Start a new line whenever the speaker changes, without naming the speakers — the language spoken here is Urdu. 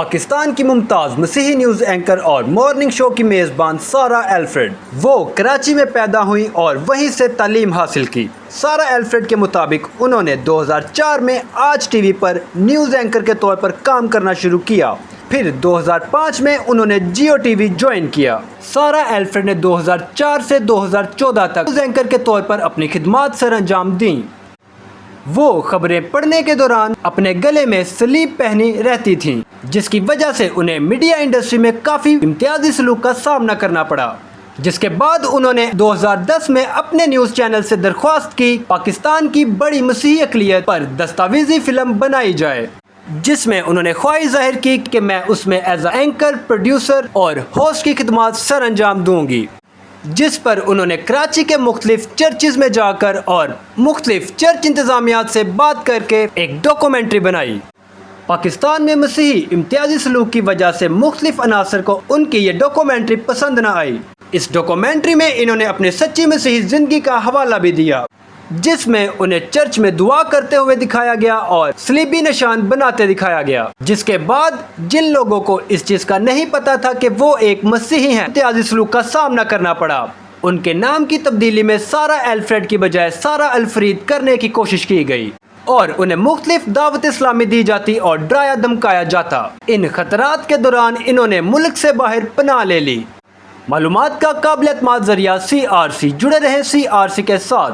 پاکستان کی ممتاز مسیحی نیوز اینکر اور مارننگ شو کی میزبان سارہ ایلفریڈ، وہ کراچی میں پیدا ہوئیں اور وہیں سے تعلیم حاصل کی۔ سارہ ایلفریڈ کے مطابق انہوں نے 2004 میں آج ٹی وی پر نیوز اینکر کے طور پر کام کرنا شروع کیا، پھر 2005 میں انہوں نے جیو ٹی وی جوائن کیا۔ سارہ ایلفریڈ نے 2004 سے 2014 تک نیوز اینکر کے طور پر اپنی خدمات سر انجام دیں۔ وہ خبریں پڑھنے کے دوران اپنے گلے میں سلیپ پہنی رہتی تھیں، جس کی وجہ سے انہیں میڈیا انڈسٹری میں کافی امتیازی سلوک کا سامنا کرنا پڑا، جس کے بعد انہوں نے 2010 میں اپنے نیوز چینل سے درخواست کی پاکستان کی بڑی مسیحی اقلیت پر دستاویزی فلم بنائی جائے، جس میں انہوں نے خواہش ظاہر کی کہ میں اس میں ایز اے اینکر، پروڈیوسر اور ہوسٹ کی خدمات سر انجام دوں گی، جس پر انہوں نے کراچی کے مختلف چرچز میں جا کر اور مختلف چرچ انتظامیات سے بات کر کے ایک ڈاکومنٹری بنائی۔ پاکستان میں مسیحی امتیازی سلوک کی وجہ سے مختلف عناصر کو ان کی یہ ڈاکومنٹری پسند نہ آئی۔ اس ڈاکومنٹری میں انہوں نے اپنی سچی مسیحی زندگی کا حوالہ بھی دیا، جس میں انہیں چرچ میں دعا کرتے ہوئے دکھایا گیا اور صلیبی نشان بناتے دکھایا گیا، جس کے بعد جن لوگوں کو اس چیز کا نہیں پتا تھا کہ وہ ایک مسیحی ہیں، امتیازی سلوک کا سامنا کرنا پڑا۔ ان کے نام کی تبدیلی میں سارہ ایلفریڈ کی بجائے سارہ الفرید کرنے کی کوشش کی گئی اور انہیں مختلف دعوت اسلامی دی جاتی اور ڈرایا دھمکایا جاتا۔ ان خطرات کے دوران انہوں نے ملک سے باہر پناہ لے لی۔ معلومات کا قابل اعتماد ذریعہ CRC، جڑے رہیں CRC کے ساتھ۔